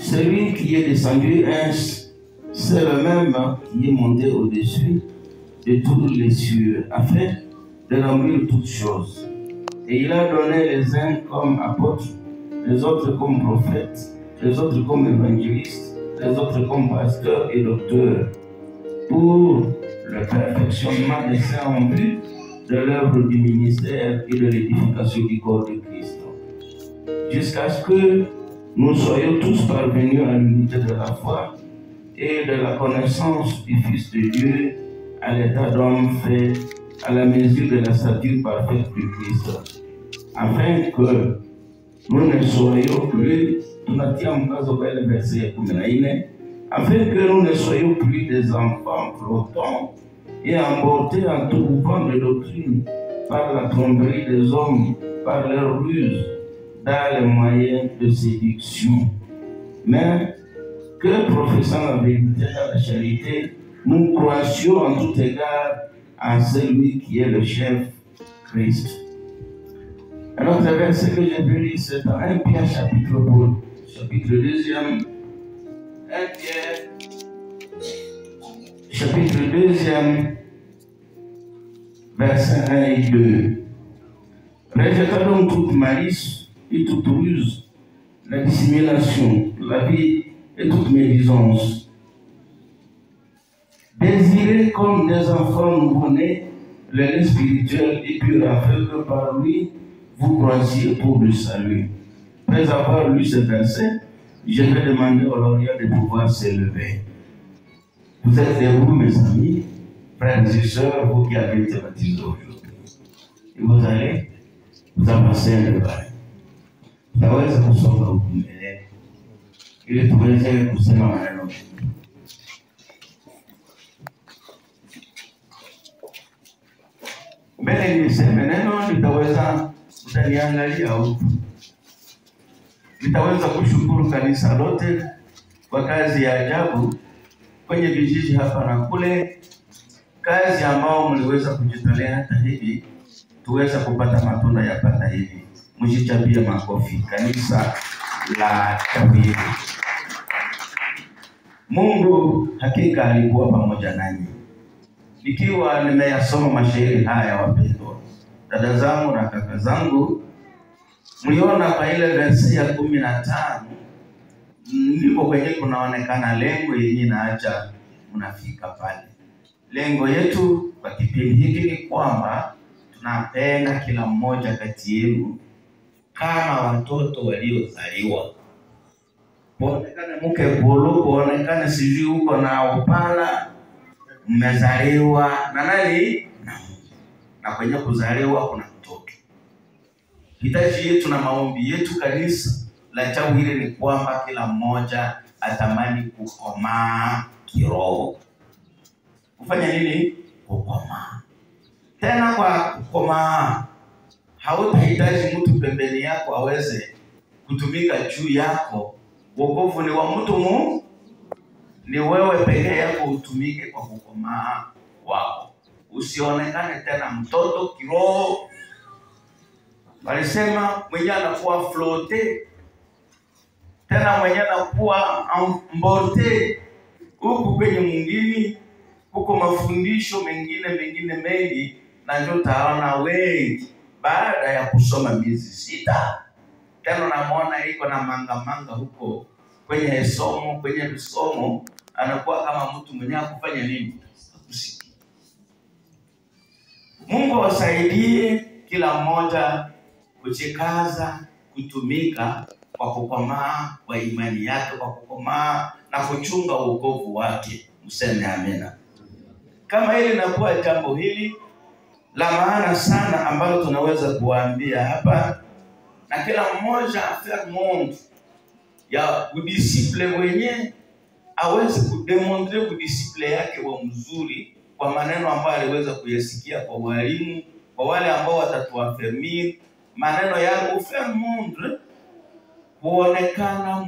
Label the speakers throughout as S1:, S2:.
S1: Celui qui est descendu, c'est le même qui est monté au-dessus de tous les cieux, afin de remplir toutes choses. Et il a donné les uns comme apôtres, les autres comme prophètes, les autres comme évangélistes, les autres comme pasteurs et docteurs, pour le perfectionnement des saints en vue de l'œuvre du ministère et de l'édification du corps de Christ, jusqu'à ce que nous soyons tous parvenus à l'unité de la foi et de la connaissance du Fils de Dieu, à l'état d'homme fait à la mesure de la stature parfaite du Christ, afin que nous ne soyons plus, afin que nous ne soyons plus des enfants flottants et emportés en tout mouvement de doctrine par la tromperie des hommes, par leur ruse, dans les moyens de séduction. Mais que, professant la vérité dans la charité, nous croissions en tout égard à celui qui est le chef, Christ. Alors, le verset que j'ai vu, c'est dans 1 Pierre chapitre 2, 1 Pierre chapitre 2, verset 1 et 2. Rejetons donc toute malice et toute ruse, la dissimulation, la vie et toute médisance. Désirez comme des enfants nouveau-nés le lait spirituel et pur, afin que par lui vous croisiez pour le salut. Après avoir lu ce verset, je vais demander au lauréat de pouvoir s'élever. Vous êtes debout, mes amis, frères et sœurs, vous qui avez été baptisés aujourd'hui. Et vous allez vous avancer un débat. Naweza kusonga huku mbele ili tuweze kusema maneno. Mbele niseme neno, nitaweza kutaniangalia huku. Nitaweza kushukuru kanisa lote kwa kazi ya ajabu kwenye vijiji hapa na kule, kazi ambao mliweza kujitolea hata hivi tuweza kupata matunda ya pata hivi. Mjichapie makofi kanisa la Tawhidi. Mungu hakika alikuwa pamoja nanyi. Ikiwa nimeyasoma mashairi haya, wapendwa dada zangu na kaka zangu, mliona kwa ile verse ya 15 ndipo kwenye kunaonekana lengo yenye naacha mnafika pale. Lengo yetu kwa kipindi hiki ni kwamba tunapenda kila mmoja kati yenu kama watoto waliozaliwa. Kuonekane mke bolo, kuonekane sijui uko na upala, mmezaliwa na nani? Na kwenye kuzaliwa kuna mtoto. Hitaji yetu na maombi yetu kanisa la Tawhidi ni kwamba kila mmoja atamani kukomaa kiroho. Kufanya nini? Kukomaa. Tena kwa kukomaa, hautahitaji mtu pembeni yako aweze kutumika juu yako. Wokovu ni wa mtu mu, ni wewe pekee yako utumike kwa kukomaa wako. Usionekane tena mtoto kiroho. Walisema mwenye anakuwa flotte, tena mwenye anakuwa mbote. Huku kwenye mwingine, huko mafundisho mengine mengi, na ndio utaona wengi baada ya kusoma miezi 6 tena namuona iko na manga huko kwenye somo, kwenye visomo, anakuwa kama mtu mwenye kufanya nini? Kusikia. Mungu awasaidie kila mmoja kujikaza kutumika kwa kukomaa kwa imani yake, kwa kukomaa na kuchunga wokovu wake. Mseme amena. Kama hili linakuwa jambo hili la maana sana ambalo tunaweza kuambia hapa, na kila mmoja afanye monde ya kudisiple mwenye aweze kudemontre kudisiple yake wa mzuri kwa maneno ambayo aliweza kuyasikia kwa walimu, kwa wale ambao watatuafirmia maneno yangu. Faire monde kuonekana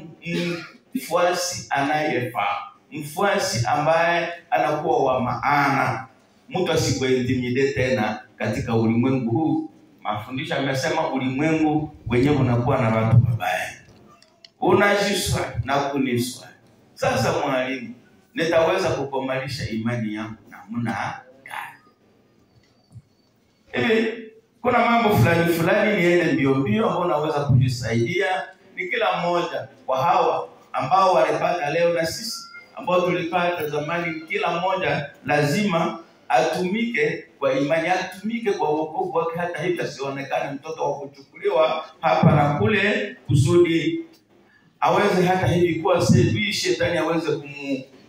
S1: mfuasi anayefaa, mfuasi ambaye anakuwa wa maana, mtu asikuintimide tena katika ulimwengu huu. Mafundisho yamesema ulimwengu wenyewe unakuwa na watu wabaya. unajiswali na kuniswali. Sasa mwalimu, nitaweza kukomalisha imani yangu namna gani? Hivi kuna mambo fulani niende mbio ambao naweza kujisaidia. Ni kila mmoja kwa hawa ambao walipata leo na sisi ambao tulipata zamani, kila mmoja lazima atumike kwa imani, atumike kwa wokovu wake, hata hivyo sionekane mtoto wa kuchukuliwa hapa na kule, kusudi aweze hata hivi kuwa sebi shetani aweze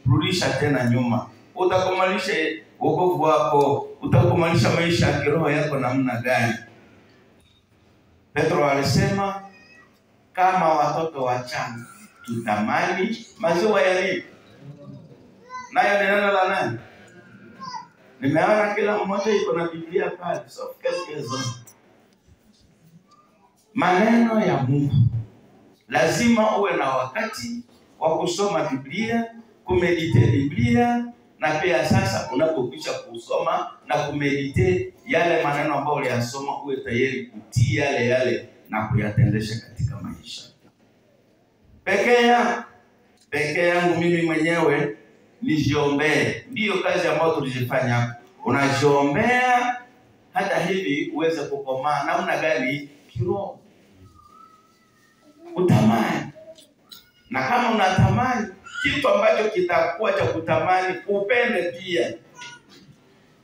S1: kumrudisha tena nyuma. Utakomalisha wokovu wako, utakomalisha maisha ya kiroho yako namna gani? Petro alisema kama watoto wachanga tutamani maziwa ya nini? Nayo ni neno la nani? Nimeona kila mmoja yuko na Biblia pale, so kesho maneno ya Mungu. Lazima uwe na wakati wa kusoma Biblia, kumedite Biblia, na pia sasa unapokwisha kusoma na kumedite yale maneno ambayo uliyasoma, uwe tayari kutii yale na kuyatendesha katika maisha. Peke yangu mimi mwenyewe nijiombee. Ndiyo kazi ambayo tulifanya. Unajiombea hata hivi uweze kukomaa namna gani kiroho. Utamani. Na kama unatamani kitu ambacho kitakuwa cha kutamani, upende pia.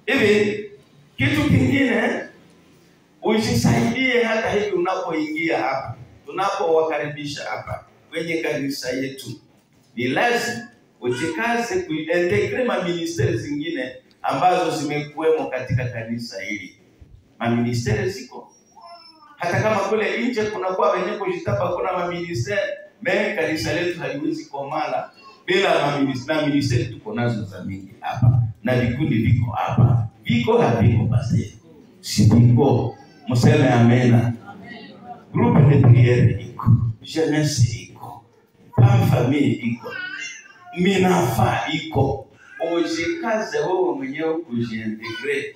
S1: Hivi kitu kingine, ujisaidie hata hivi unapoingia hapa, tunapowakaribisha hapa kwenye kanisa yetu. Ni lazima ujikaze kuintegrate maministeri zingine ambazo zimekuwemo katika kanisa hili. Maministeri ziko. Hata kama kule nje kuna kwa wenye kujitapa kuna maministeri, kanisa letu haliwezi komala bila maministeri tuko nazo za mingi hapa. Na vikundi viko hapa. Viko haviko basi. Sipiko. Museme amena. Groupe de prière iko. Jeunesse iko. Famille iko. Minafa iko. Ujikaze wewe mwenyewe kujiintegrate.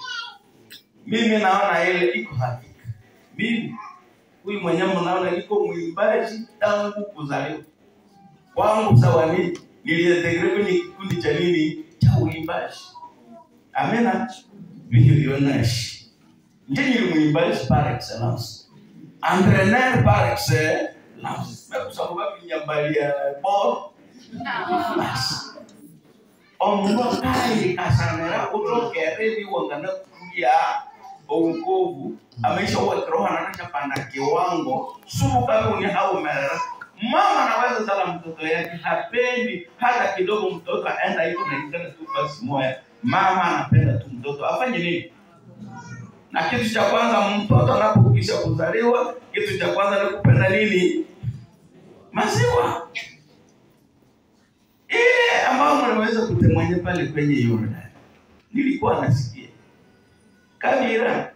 S1: Mimi naona ile iko hakika. Mimi huyu mwenyewe naona niko mwimbaji tangu kuzaliwa. Wangu sawa niliintegrate kwenye kikundi cha nini? Cha uimbaji. Amena. Millionnaire. Ndiye mwimbaji par excellence. Entraîneur par excellence. Kwa sababu nyambalia ball. Omukai kasanera utokeredi wangana kuya okovu ameisha uwekeroha na panda kiwango sumu kama ni hao mera. Mama anaweza sala mtoto yake hapendi hata kidogo mtoto aenda yuko na kitana tu basi moja. Mama anapenda tu mtoto afanye nini? Na kitu cha kwanza mtoto anapokisha kuzaliwa, kitu cha kwanza ni kupenda nini? Maziwa. Ile ambao mnaweza kutemanya pale kwenye Yordani. Nilikuwa nasikia. Kabira,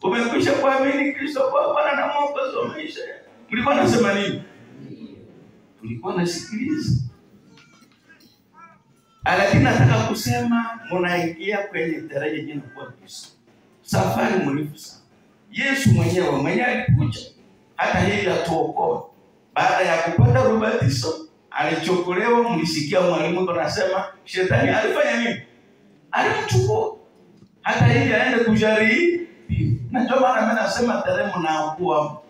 S1: umekwisha kuamini Kristo kwa Bwana na Mwokozi wa maisha. Mlikuwa nasema nini? Tulikuwa nasikiliza. Lakini nataka kusema mnaingia kwenye daraja jingine kwa Kristo. Safari mrefu sana. Yesu mwenyewe alikuja hata yeye atuokoe. Baada ya kupata ubatizo, alichokolewa. Mlisikia mwalimu anasema shetani alifanya nini? Alimchukua. Hata yeye aende kujaribu. Na ndio maana mimi nasema tarehe mnaokuwa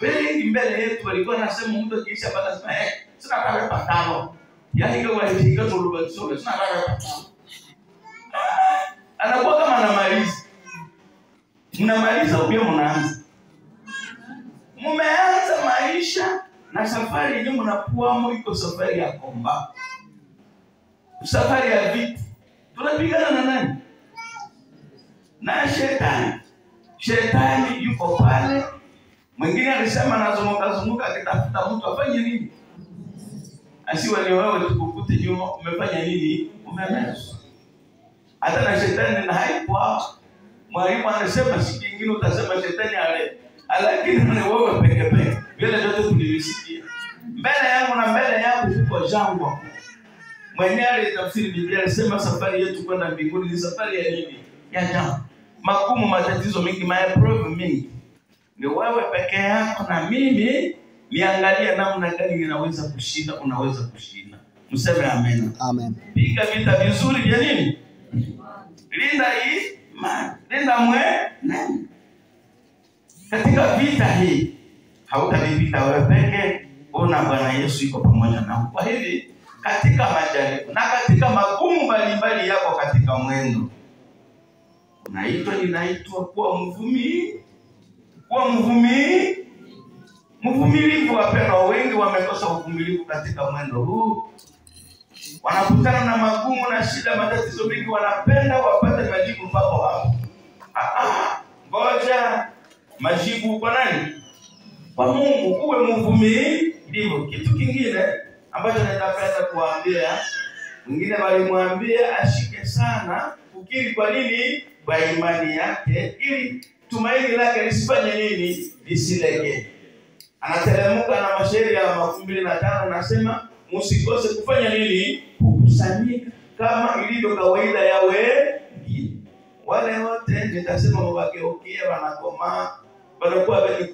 S1: wengi mbele yetu walikuwa nasema mtu kisha baada sema sina tarehe patano. Yaani kwa walifika tulubatizo sina tarehe patano. Anakuwa kama anamaliza. Mnamaliza pia mnaanza. Mmeanza maisha na safari yenyewe mnakuwa iko safari ya komba. Safari ya vita. Tunapigana na nani? Na shetani. Shetani yuko pale. Mwingine alisema nazunguka akitafuta mtu afanye nini? Asiwe ni wewe tukukute nyuma umefanya nini? Umemeza. Hata na shetani na haipo hapo. Mwalimu anasema siku nyingine utasema shetani lakini ni wewe peke. Vile vyote tulivisikia. Mbele yangu na mbele yako tuko jangwa. Mwenyewe alitafsiri Biblia alisema safari yetu kwenda mbinguni ni safari ya nini? Ya jangwa. Magumu, matatizo mengi, maproblem mengi. Ni wewe peke yako na mimi niangalia namna gani ninaweza kushinda, unaweza kushinda. Mseme amen.
S2: Amen.
S1: Piga vita vizuri vya nini? Linda imani, linda mwenendo. Katika vita hii hautavipita wewe peke, una Bwana Yesu yuko pamoja nawe. Kwa hivi katika majaribu na katika magumu mbalimbali yako katika mwendo, ninaitwa kuwa mvumilivu. Wapendwa, wengi wamekosa uvumilivu katika mwendo huu. Wanakutana na magumu na shida, matatizo mengi, wanapenda wapate majibu papo hapo. Ngoja majibu kwa nani? Kwa Mungu. Uwe mvumilivu. Kitu kingine ambacho nataka kuambia, mwingine walimwambia ashike sana kukiri. Kwa nini? Kwa imani yake, ili tumaini lake lisifanye nini? Lisilege. Anatelemka na mashairi ya 2005 anasema, msikose kufanya nini? Kukusanyika kama ilivyo kawaida yawe. Wale wote nitasema wabageokia wanakoma, wanakuwa wenye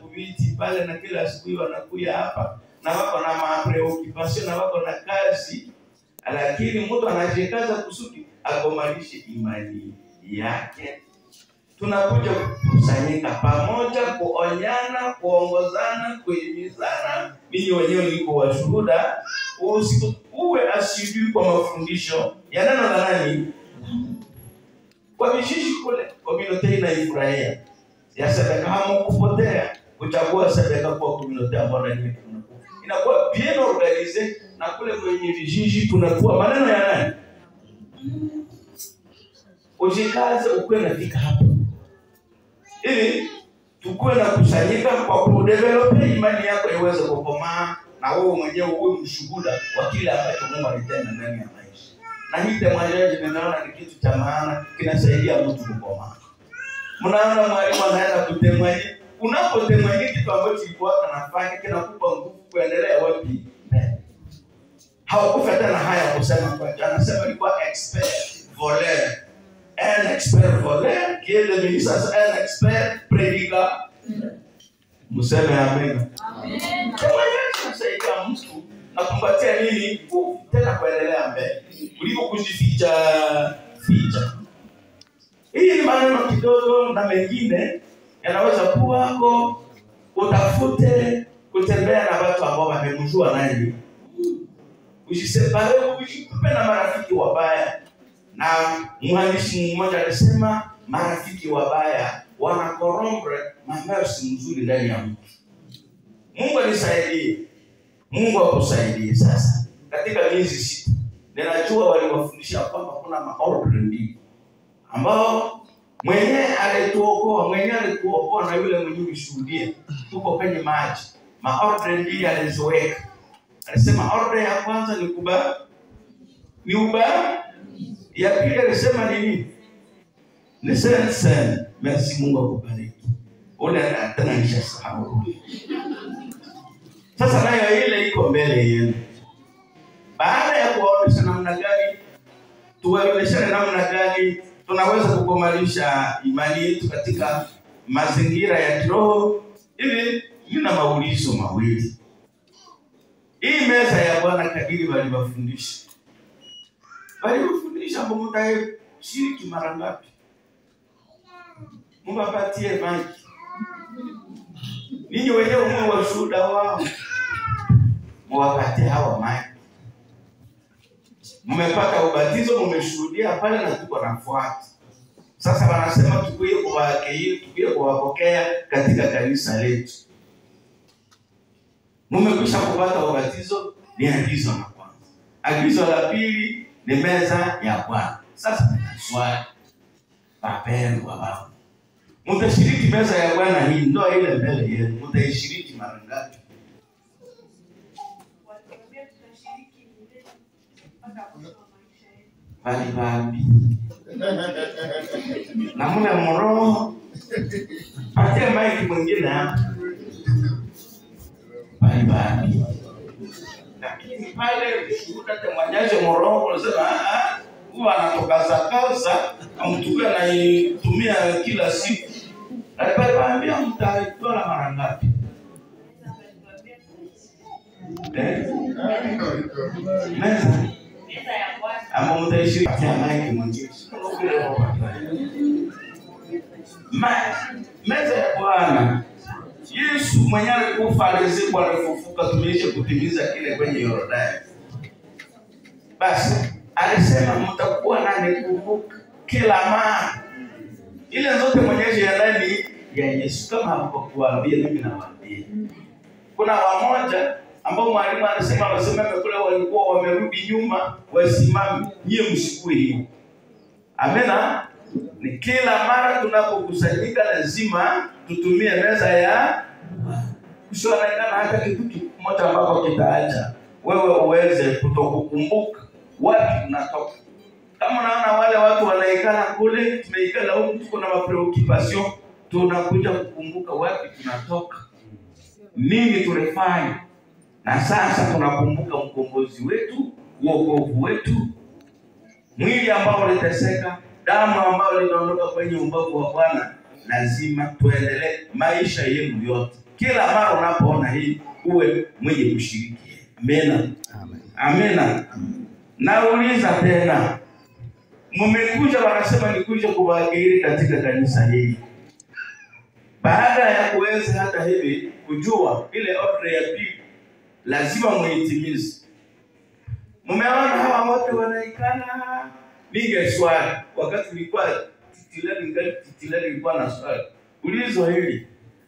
S1: kubiti pale, na kila asubuhi wanakuja hapa na wako na mapreoccupation na wako na kazi, lakini mtu anajikaza kusudi akomalishe imani yake. Tunakuja kukusanyika pamoja, kuonyana, kuongozana, kuhimizana. Mimi wenyewe niko washuhuda. Uwe asibi kwa mafundisho ya neno la nani? Kwa vishishi kule community inaifurahia. Ya sadaka hamu kupotea, kuchagua sadaka kwa community ambayo inakuwa bien organized, na kule kwenye vishishi tunakuwa maneno ya nani? Ujikaze ukwe nafika hapo, ili tukue na kusanyika kwa kudevelop imani yako iweze kukomaa, na wewe mwenyewe uwe mshuhuda wa kile ambacho Mungu alitenda ndani ya maisha. Na hii temwaje ninaona ni kitu cha maana, kinasaidia mtu kukomaa. Mnaona mwalimu anaenda kutemwaje, unapotemwaje kitu ambacho kilikuwa anafanya kinakupa nguvu kuendelea wapi? Hawakufa tena haya kusema kwa anasema alikuwa expert voleur. Un expert voleur qui est devenu un expert prédicateur. Mseme amen. Amen. Tunasaidia mtu na kumpatia nini? Tena kuendelea mbele kuliko kujificha. Hii ni maneno kidogo, na mengine yanaweza kuwa hapo. Utafute kutembea na watu ambao wamemjua nani. Usisepare, usikupe na marafiki wabaya. Na mwandishi mmoja alisema marafiki wabaya wanakorombre mamersi mzuri ndani ya mtu. Mungu anisaidie. Mungu akusaidie. Sasa katika miezi 6 ninajua waliwafundisha kwamba kuna maordre mbili ambao mwenyewe alituokoa na yule mwenyewe ushuhudie. Tuko kwenye maji. Maordre mbili alizoweka. Alisema ordre ya kwanza ni uba. Ya pili alisema nini? Ni sen. Merci, Mungu akubariki. Ona tena nishasahau. Sasa nayo ile iko mbele yenu. Baada ya kuonyesha namna gani, tuwaeleshane namna gani tunaweza kukomalisha imani yetu katika mazingira ya kiroho. Ili nina maulizo mawili. Hii meza ya Bwana kadiri walibafundisha. Walifundisha Mungu tae shiriki mara ngapi? Mungu apatie maji. Ninyi wenyewe Mungu washuhuda wao. Muwapatie hawa maji. Mmepata ubatizo, mmeshuhudia pale na tuko nafuata. Sasa wanasema tukuje kuwapokea katika kanisa letu. Mmekwisha kupata ubatizo, ni agizo la kwanza. Agizo la pili ni meza ya Bwana. Sasa swali, wapendwa baba, mtashiriki meza ya Bwana hii, ndio ile mbele yenu, mtaishiriki mara ngapi? Bali na muna moro patia maiki mwingine hapa. Bali lakini pale shuhuda temwajaje moro unasema huwa anatoka kaza amtukua na itumia kila siku. Alipoambia mtaitoa mara ngapi? Meza ya Bwana. Ama mtaishi kwa maiki mwingine. Meza ya Bwana. Yesu mwenyewe alikufa, alizikwa, alifufuka, tumeisha kutimiza kile kwenye Yordani. Basi alisema mtakuwa nani kumbuka kila mara. Ile zote mwenyeji ya ndani ya Yesu, kama hakukuambia mimi nawaambia. Kuna wamoja ambao mwalimu anasema wasimame kule, walikuwa wamerudi nyuma, wasimame, nyie msikue hiyo. Amena. Ni kila mara tunapokusanyika lazima tutumie meza ya kusionekana hata kitu kimoja ambapo kitaacha wewe uweze kutokukumbuka wapi unatoka. Kama unaona wale watu wanaikana kule, tumeikana huko, tuko na mapreoccupation, tunakuja kukumbuka wapi tunatoka, nini tulifanya, na sasa tunakumbuka mkombozi wetu, wokovu wetu, mwili ambao uliteseka, damu ambayo iliondoka kwenye ubavu wa Bwana. Lazima tuendelee maisha yenu yote. Kila mara unapoona hii uwe mwenye kushiriki. Amena. Amena. Nauliza tena, mmekuja, wanasema nikuja kuwagiri katika kanisa hili. Baada ya kuweza hata hivi kujua ile order ya pili lazima muitimize. Mmeona hawa watu wanaikana. Ninge swali wakati nilikuwa titileni nilikuwa na swali. Ulizo hili.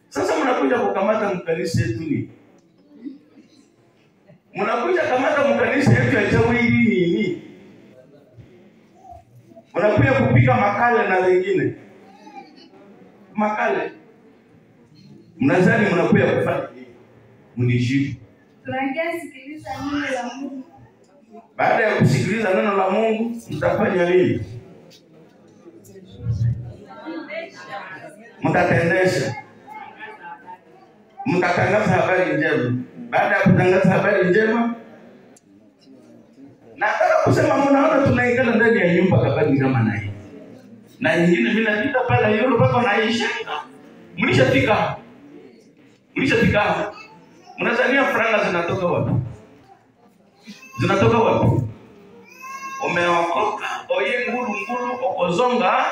S1: Sasa mnakuja kukamata mkanisa yetu ni. Mnakuja kamata mkanisa yetu ya Jawili nini? Mnakuja kupika makale na wengine. Makale. Mnazani mnakuja kufanya nini? Mnijibu.
S2: Tunasikiliza neno la Mungu.
S1: Baada ya kusikiliza neno la Mungu, mtafanya nini? Mtatendesha. Mtatangaza habari njema. Baada ya kutangaza habari njema, nataka kusema mnaona tunaikana ndani ya nyumba kabisa kama na hii. Na nyingine mimi napita pale yule mpaka naishaka. Mlishafika. Mnazania franga zinatoka wapi? Zinatoka wapi? Umeokoka, oye ngulu okozonga.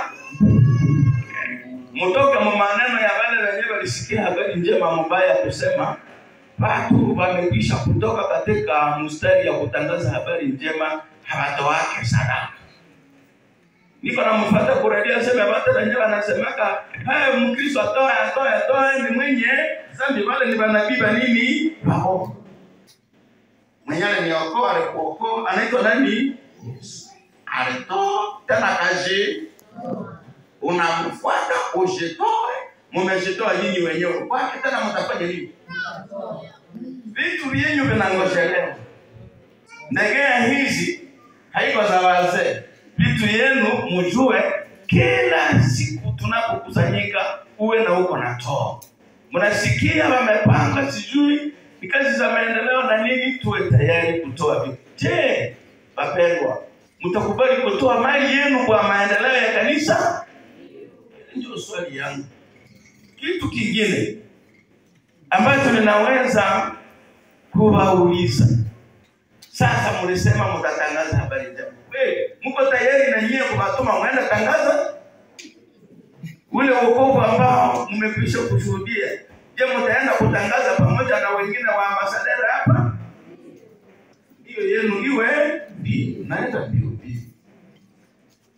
S1: Mutoka mu maneno ya wale wenyewe walisikia habari njema mbaya kusema watu wamekwisha kutoka katika mstari ya kutangaza habari njema, hawatowake sadaka. Niko na mfuata kuredia sema watu wenyewe wanasemeka, Mkristo atoe ni mwenye zambi, wale ni wanabiba nini? Wao. Mwenyewe ni okoa, alikuokoa, anaitwa nani? Yesu. Alitoa tena kaji. Unamfuata ujitoe, mmejitoa nyinyi wenyewe. Kwa tena mtafanya nini? Vitu vyenyu vinangoshelewa. Ndegea hizi haiko za wazee. Vitu yenu mjue kila siku tunapokusanyika uwe na uko na toa. Mnasikia wamepanga sijui ni kazi za maendeleo na nini, tuwe tayari kutoa vitu. Je, wapendwa, mtakubali kutoa mali yenu kwa maendeleo ya kanisa? Ndio swali yangu. Kitu kingine ambacho ninaweza kuwauliza. Sasa mlisema mtatangaza habari njema. Wewe mko tayari na nyie kuwatuma mwenda tangaza ule wokovu ambao mmekwisha kushuhudia? Je, mtaenda kutangaza pamoja na wengine wa ambasadera hapa? Hiyo yenu iwe ndio naenda ndio.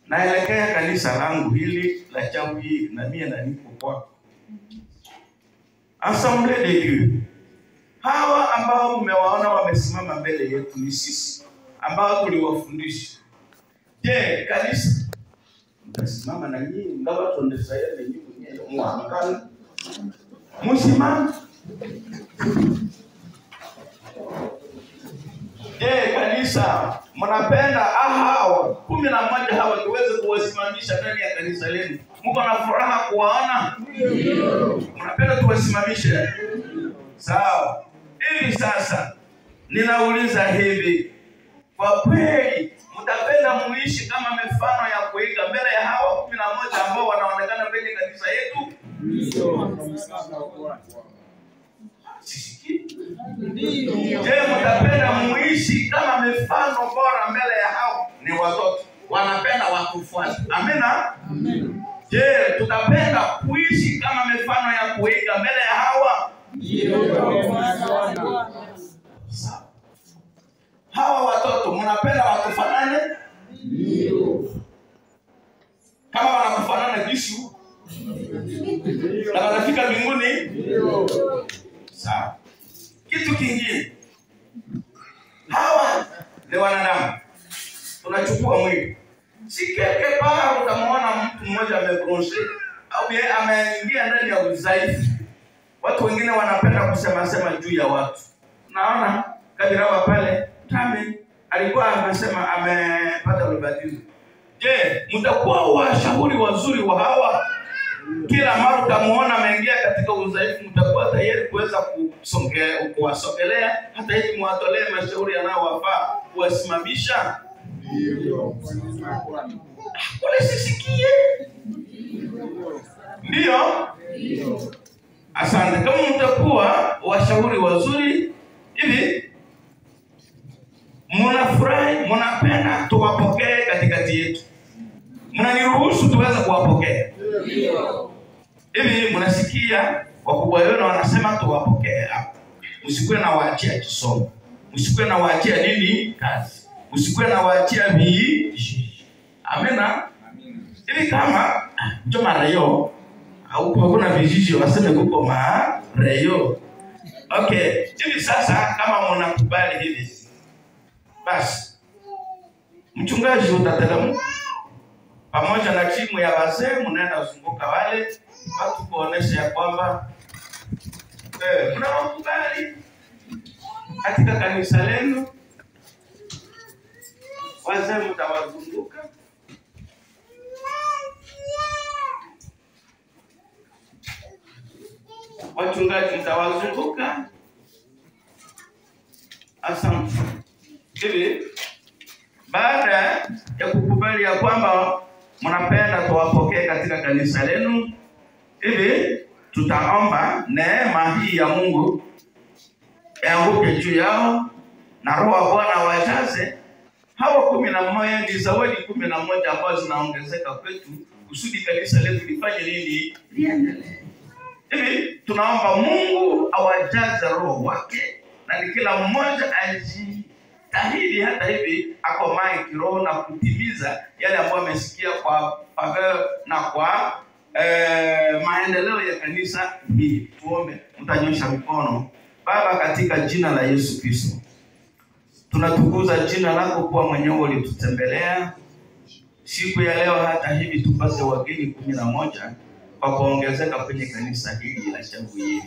S1: Naelekea kanisa langu hili la Chawi na mie na niko kwako. Assemblée de Dieu. Hawa ambao mmewaona wamesimama mbele yetu ni sisi ambao tuliwafundisha. Je, kanisa mtasimama na nyinyi ngawa tuondesaya na nyinyi kwenye mwamkana? Msimame. Je, kanisa mnapenda hawa 11 hawa tuweze kuwasimamisha ndani ya kanisa lenu? Mko na furaha kuwaona? Ndio. Mnapenda tuwasimamishe? Sawa. Hivi sasa ninauliza hivi, kwa kweli mtapenda muishi kama mifano ya kuiga mbele ya hawa 11 ambao wanaonekana kwenye kanisa yetu? Ndio. Sisi Je, mtapenda muishi kama mifano bora mbele ya hao? Ni watoto wanapenda wakufuata. Amina. Je, tutapenda kuishi kama mifano ya kuiga mbele ya hawa? Hawa watoto mnapenda wakufanane? Kama wanakufanana Yesu na wanafika mbinguni? Sawa. Kitu kingine, hawa ni wanadamu. Tunachukua mwili. Si keke paa utamwona mtu mmoja amebronze au yeye ameingia ndani ya udhaifu. Watu wengine wanapenda kusema juu ya watu. Naona Kadirawa pale Tami alikuwa anasema amepata ubatizo. Je, mtakuwa washauri wazuri wa hawa? Kila mara utamuona ameingia katika udhaifu, mtakuwa tayari kuweza kuwasogelea hata ili muwatolee mashauri yanayowafaa kuwasimamisha? Ndio. Kule sisikie. Ndio. Asante. Kama mtakuwa washauri wazuri hivi, mnafurahi, mnapenda tuwapokee katikati yetu. Mnaniruhusu tuweze kuwapokea? Ndio. Hivi mnasikia wakubwa wenu wanasema tuwapokee hapa. Msikuwe na waachia kisomo. Msikuwe na waachia nini? Kazi. Msikuwe na waachia vijiji. Amina. Hivi kama ndio marayo au kuna vijiji waseme kuko marayo. Okay, hivi sasa kama mnakubali hivi, basi mchungaji utateremka pamoja na timu ya wazee, mnaenda kuzunguka wale watu kuonesha ya kwamba mnawakubali katika kanisa lenu. Wazee mtawazunguka, wachungaji mtawazunguka. Asante. Hivi baada ya kukubali ya kwamba mnapenda tuwapokee katika kanisa lenu, hivi tutaomba neema hii ya Mungu yaanguke juu yao na Roho wa Bwana wajaze. Hawa 11 ni zawadi 11 ambazo zinaongezeka kwetu kusudi kanisa letu lifanye nini? Liendelee. Hivi tunaomba Mungu awajaze Roho wake na ni kila mmoja ajitahidi hata hivi akomae kiroho na kutimiza yale ambayo amesikia kwa na kwa maendeleo ya kanisa hili. Tuombe, mtanyosha mikono. Baba, katika jina la Yesu Kristo, tunatukuza jina lako kwa mwenyewe ulitutembelea siku ya leo, hata hivi tupate wageni 11 kwa kuongezeka kwenye kanisa hili la Chavuyiri.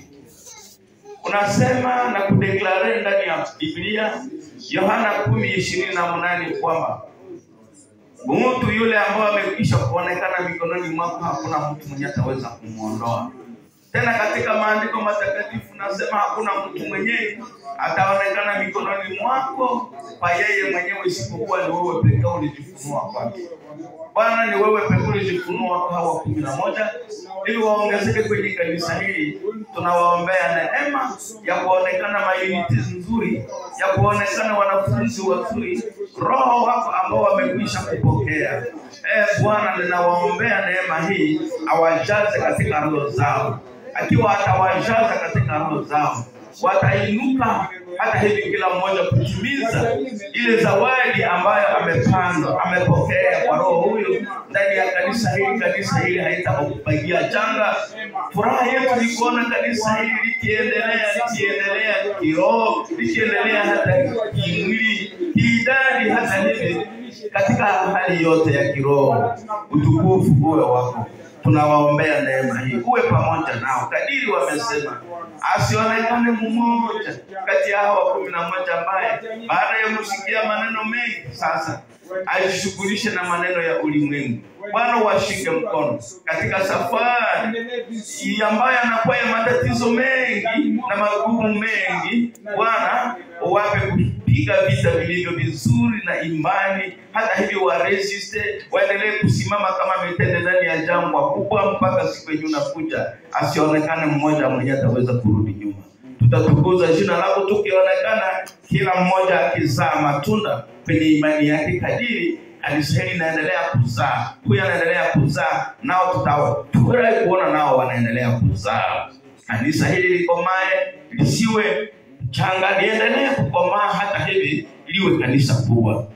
S1: Unasema na kudeklare ndani ya Biblia Yohana 10:28 kwamba mtu yule ambaye amekwisha kuonekana mikononi mwako hakuna mtu mwenye ataweza kumuondoa. Tena katika maandiko matakatifu nasema hakuna mtu mwenye ataonekana mikononi mwako kwa yeye mwenyewe isipokuwa ni wewe pekee ulijifunua kwake. Bwana, ni wewe pekee ulijifunua kwa hawa 11 ili waongezeke kwenye kanisa hili. Tunawaombea neema ya kuonekana mauniti nzuri, ya kuonekana wanafunzi wazuri, Roho wako ambao wamekwisha kupokea. Bwana, ninawaombea neema hii awajaze katika roho zao. Akiwa atawajaza katika roho zao, watainuka hata hivi kila mmoja kutimiza ile zawadi ambayo amepokea kwa Roho huyo ndani ya kanisa hili. Kanisa hili haitakubagia changa. Furaha yetu ni kuona kanisa hili likiendelea kiroho, likiendelea hata kimwili, kiidadi, hata hivi katika hali yote ya kiroho. Utukufu uwe wako. Tunawaombea neema hii uwe pamoja nao kadiri wamesema. Asionekane mmoja kati ya hawa 11 ambaye baada ya kusikia maneno mengi sasa ajishughulishe na maneno ya ulimwengu. Bwana, washike mkono katika safari ambayo anakuwa ya matatizo mengi na magumu mengi. Bwana, wape kupiga vita vilivyo vizuri na imani, hata hivi waresiste, waendelee kusimama kama mitende ndani ya jangwa kubwa mpaka siku yenye unakuja. Asionekane mmoja mwenye ataweza kurudi nyuma. tutatukuza jina lako tukionekana kila mmoja akizaa matunda kwenye imani yake kadiri kanisa hili linaendelea kuzaa. Huyu anaendelea kuzaa, nao tutafurahi kuona nao wanaendelea kuzaa. Kanisa hili likomae, lisiwe changa, liendelee kukomaa hata hivi liwe kanisa kubwa.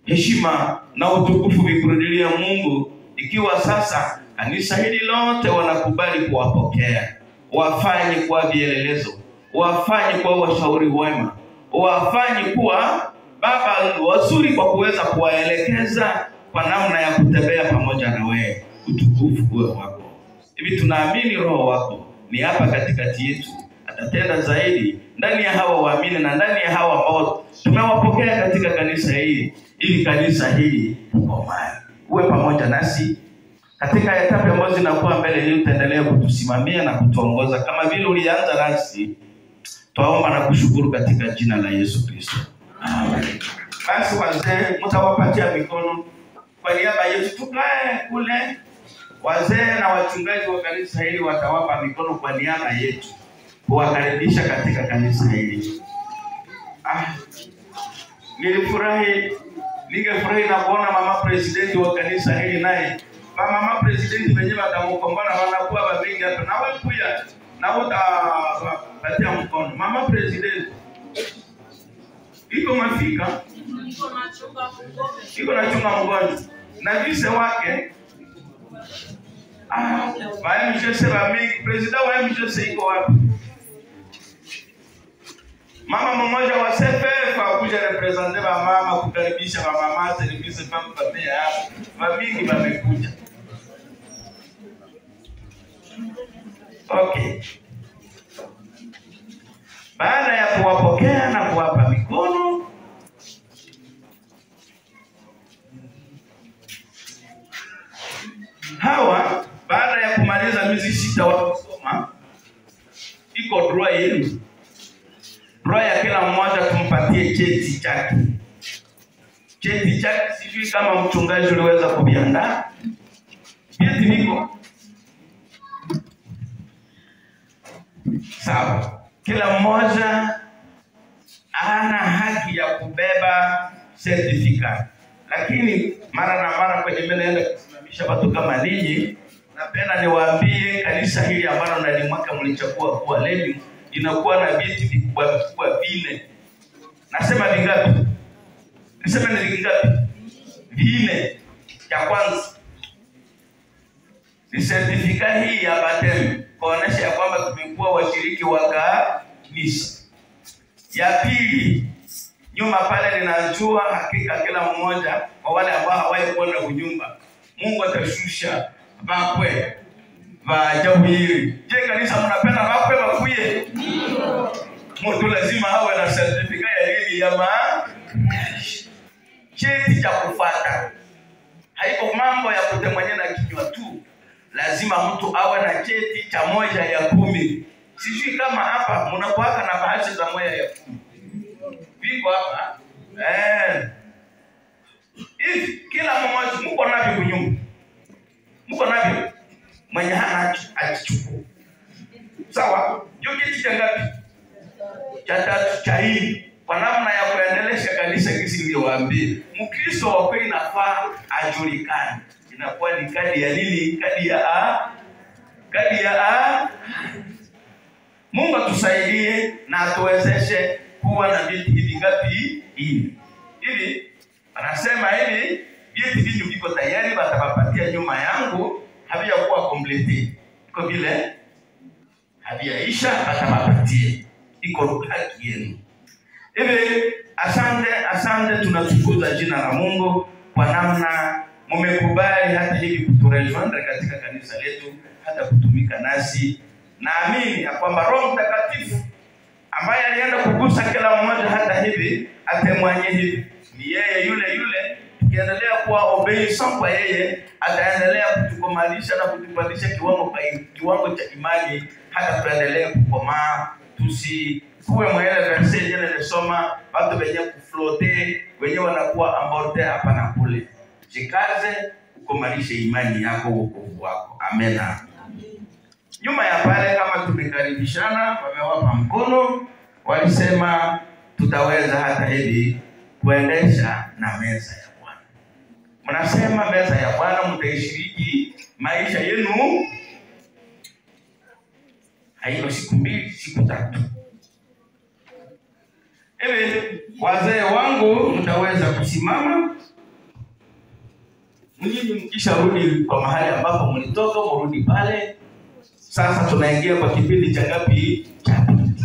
S1: Heshima na utukufu vikurudilia Mungu, ikiwa sasa kanisa hili lote wanakubali kuwapokea. Wafanye kuwa vielelezo, wafanye kuwa washauri wema, wafanye kuwa baba wazuri kwa kuweza kuwaelekeza kwa namna ya kutembea pamoja na wewe. Utukufu uwe wako. Hivi tunaamini Roho wako ni hapa katikati yetu, atatenda zaidi ndani ya hawa waamini na ndani ya hawa ambao tumewapokea katika kanisa hili, ili kanisa hili likomae. Uwe pamoja nasi katika etapu ambazo zinakuwa mbele, ili utaendelee kutusimamia na kutuongoza kama vile ulianza nasi. Tuomba na kushukuru katika jina la Yesu Kristo. Amen. Basi wazee mtawapatia mikono kwa niaba yetu, tukae kule. Wazee na wachungaji wa kanisa hili watawapa mikono kwa niaba yetu kuwakaribisha katika kanisa hili. Ningefurahi na kuona mama presidenti wa kanisa hili naye. Mama presidenti wenyewe atamukombana wanakuwa wabengi hapa na wewe pia na utapatia mkono. Mama presidenti iko mafika, iko na chunga mgonjwa na vise wake. Bali mshesema mingi president wa mshese iko wapi? Mama mmoja wa CFF akuja representer ba mama kukaribisha ba mama service familia hapo. Mamingi wamekuja. Okay. Baada ya kuwapokea na kuwapa mikono, hawa baada ya kumaliza miezi 6 wakisoma, iko draw yenu. Draw ya kila mmoja tumpatie cheti chake. Cheti chake sijui kama mchungaji uliweza kuviandaa. Cheti niko. Sawa. Kila mmoja ana haki ya kubeba certificate. Lakini mara na mara kwenye mbele naenda kusimamisha watu kama ninyi, napenda niwaambie kanisa hili ambalo ndani mwaka mlichagua kuwa leo inakuwa na viti vikubwa vile. Nasema vingapi? Nisema ni vingapi? Vile. Ya kwanza ni certificate hii ya baptism, kuonesha ya kwamba tumekuwa washiriki wa kanisa. Ya pili, nyuma pale ninajua hakika kila mmoja kwa wale ambao hawahi kwenda kunyumba, Mungu atashusha bakwe vajawiri. Je, kanisa mnapenda bakwe bakuye? Ndio. Mtu lazima awe na certificate ya hili ya cheti cha kufuata. Haiko mambo ya kutemanya na kinywa tu. Lazima mtu awe na cheti cha 1/10. Sijui kama hapa mnakuwaka na bahasha za 1/10. Viko hapa. Hivi kila mmoja mko navyo kunyumba. Mko navyo. Mwenye hana achichukua. Sawa? Hiyo cheti cha ngapi? Cha 3 cha hii. Kwa namna ya kuendelesha kanisa kisi niliwaambia. Mkristo wa kweli nafaa ajulikane. Inakuwa ni kadi ya nini? Kadi ya A. Mungu atusaidie na atuwezeshe kuwa na vitu hivi ngapi hivi. Anasema hivi vitu hivi viko tayari, watapapatia nyuma yangu, havijakuwa complete. Iko vile havijaisha, watapapatia. Iko haki yenu. Hivi asante tunatukuza jina la Mungu kwa namna mmekubali hata hivi kuturejoindre katika kanisa letu, hata kutumika nasi. Naamini ya kwamba Roho Mtakatifu ambaye alienda kugusa kila mmoja hata hivi atemwanye hivi, ni yeye yule. Tukiendelea kuwa obedient kwa yeye, ataendelea kutukomalisha na kutupandisha kiwango cha imani, hata tuendelee kukomaa. Tusikuwe mwele verse yenyewe nisoma watu wenye kuflote, wenye wanakuwa amborte hapa na kule. Jikaze ukomalishe imani yako, wokovu wako. Amen. Nyuma ya pale kama tumekaribishana, wamewapa mkono, walisema tutaweza hata hivi kuendesha na meza ya Bwana. Mnasema meza ya Bwana mtaishiriki maisha yenu haiko siku 2, siku 3. Wazee wangu mtaweza kusimama. Mjini mkisha rudi kwa mahali ambapo mlitoka, mrudi pale. Sasa tunaingia kwa kipindi cha ngapi? Cha pili.